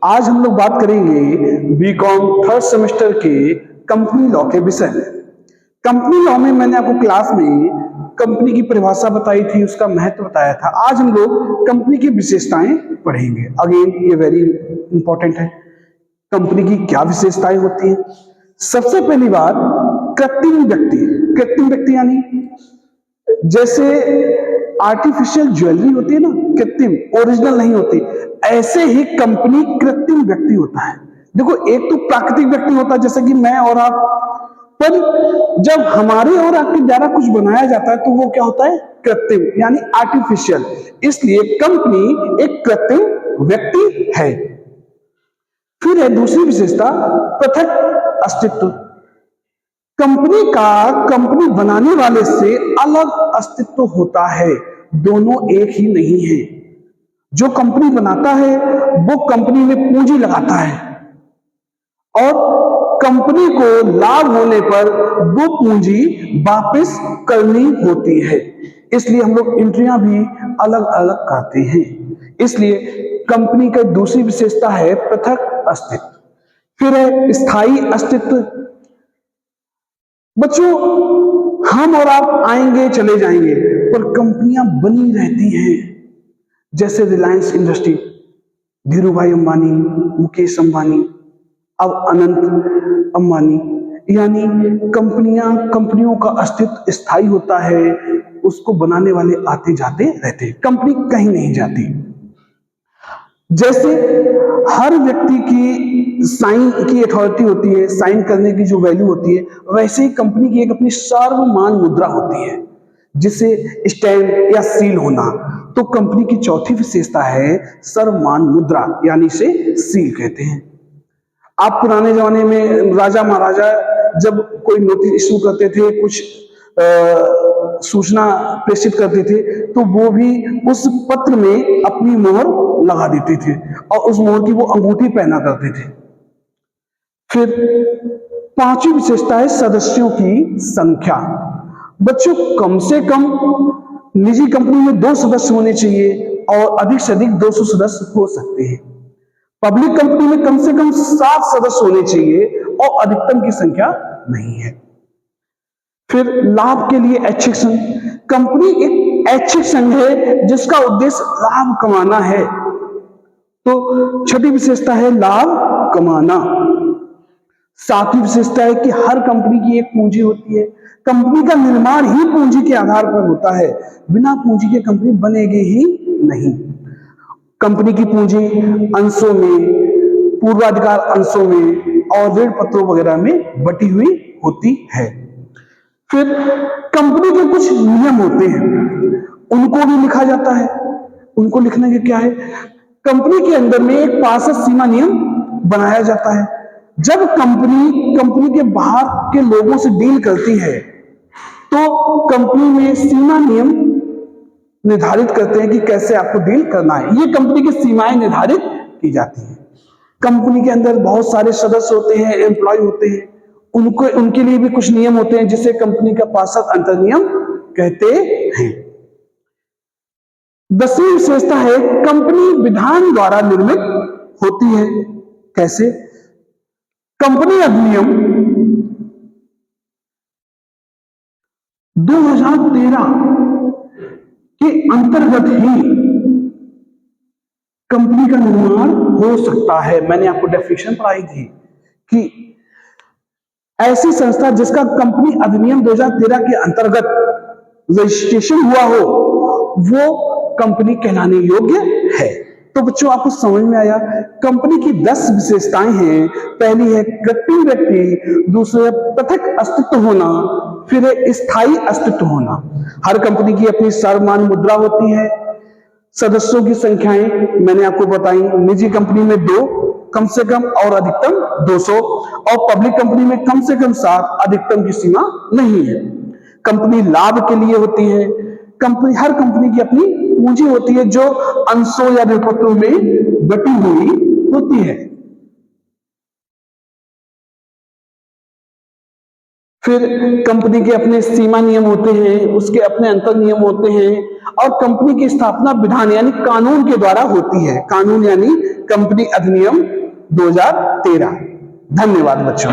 आज हम लोग बात करेंगे बीकॉम थर्ड सेमेस्टर के कंपनी लॉ के विषय में। कंपनी लॉ में मैंने आपको क्लास में कंपनी की परिभाषा बताई थी, उसका महत्व बताया था। आज हम लोग कंपनी की विशेषताएं पढ़ेंगे। अगेन ये वेरी इंपॉर्टेंट है। कंपनी की क्या विशेषताएं होती हैं? सबसे पहली बात, कृत्रिम व्यक्ति। कृत्रिम व्यक्ति यानी जैसे आर्टिफिशियल ज्वेलरी होती है ना, कृत्रिम, ओरिजिनल नहीं होती, ऐसे ही कंपनी कृत्रिम व्यक्ति होता है। देखो, एक तो प्राकृतिक व्यक्ति होता है जैसे कि मैं और आप, पर जब हमारे और आपके द्वारा कुछ बनाया जाता है तो वो क्या होता है? कृत्रिम यानी आर्टिफिशियल। इसलिए कंपनी एक कृत्रिम व्यक्ति है। फिर है दूसरी विशेषता, पृथक अस्तित्व। कंपनी का कंपनी बनाने वाले से अलग अस्तित्व होता है, दोनों एक ही नहीं है। जो कंपनी बनाता है वो कंपनी में पूंजी लगाता है और कंपनी को लाभ होने पर वो पूंजी वापस करनी होती है। इसलिए हम लोग एंट्रियां भी अलग अलग करते हैं। इसलिए कंपनी का दूसरी विशेषता है पृथक अस्तित्व। फिर है स्थायी अस्तित्व। बच्चों, हम और आप आएंगे चले जाएंगे, पर कंपनियां बनी रहती हैं। जैसे रिलायंस इंडस्ट्री, धीरूभाई अंबानी, मुकेश अंबानी, अब अनंत अंबानी, यानी कंपनियों का अस्तित्व स्थायी होता है। उसको बनाने वाले आते जाते रहते हैं, कंपनी कहीं नहीं जाती। जैसे हर व्यक्ति की साइन की अथॉरिटी होती है, साइन करने की जो वैल्यू होती है, वैसे ही कंपनी की एक अपनी सर्वमान्य मुद्रा होती है, जिसे स्टैंप या सील होना। तो कंपनी की चौथी विशेषता है सर्वमान्य मुद्रा, यानी इसे सील कहते हैं। आप पुराने जमाने में राजा महाराजा जब कोई नोटिस इशू करते थे, कुछ सूचना प्रेषित करते थे, तो वो भी उस पत्र में अपनी मोहर लगा देते थे और उस मोहर की वो अंगूठी पहना करते थे। फिर पांचवी विशेषता है सदस्यों की संख्या। बच्चों, कम से कम निजी कंपनी में 2 सदस्य होने चाहिए और अधिक से अधिक 200 सदस्य हो सकते हैं। पब्लिक कंपनी में कम से कम 7 सदस्य होने चाहिए और अधिकतम की संख्या नहीं है। फिर लाभ के लिए ऐच्छिक संघ। कंपनी एक ऐच्छिक संघ है जिसका उद्देश्य लाभ कमाना है। तो छठी विशेषता है लाभ कमाना। सातवीं विशेषता है कि हर कंपनी की एक पूंजी होती है। कंपनी का निर्माण ही पूंजी के आधार पर होता है, बिना पूंजी के कंपनी बनेगी ही नहीं। कंपनी की पूंजी अंशों में, पूर्वाधिकार अंशों में और ऋण पत्रों वगैरह में बटी हुई होती है। फिर कंपनी के कुछ नियम होते हैं, उनको भी लिखा जाता है। उनको लिखने के क्या है? कंपनी के अंदर में एक पार्षद सीमा नियम बनाया जाता है। जब कंपनी के बाहर के लोगों से डील करती है तो कंपनी में सीमा नियम निर्धारित करते हैं कि कैसे आपको डील करना है। ये कंपनी की सीमाएं निर्धारित की जाती हैं। कंपनी के अंदर बहुत सारे सदस्य होते हैं, एम्प्लॉय होते हैं, उनके लिए भी कुछ नियम होते हैं जिसे कंपनी का पार्षद अंतर नियम कहते हैं। 10वीं विशेषता है कंपनी विधान द्वारा निर्मित होती है। कैसे? कंपनी अधिनियम 2013 के अंतर्गत ही कंपनी का निर्माण हो सकता है। मैंने आपको डेफिनेशन पढ़ाई थी कि ऐसी संस्था जिसका कंपनी अधिनियम 2013 के अंतर्गत रजिस्ट्रेशन हुआ हो, वो कंपनी कहलाने योग्य है। तो बच्चों, आपको समझ में आया? कंपनी की 10 विशेषताएं हैं। पहली है कृत्रिम व्यक्ति, दूसरी है पृथक अस्तित्व होना, फिर है स्थायी अस्तित्व होना। हर कंपनी की अपनी सर्वमान्य मुद्रा होती है। सदस्यों की संख्याएं मैंने आपको बताई। निजी कंपनी में 2 कम से कम और अधिकतम 200, और पब्लिक कंपनी में कम से कम 7, अधिकतम की सीमा नहीं है। कंपनी लाभ के लिए होती है। हर कंपनी की अपनी पूंजी होती है जो अंशों या ऋणपत्रों में बटी हुई होती है। फिर कंपनी के अपने सीमा नियम होते हैं, उसके अपने अंतर नियम होते हैं, और कंपनी की स्थापना विधान यानी कानून के द्वारा होती है। कानून यानी कंपनी अधिनियम 2013। धन्यवाद बच्चों।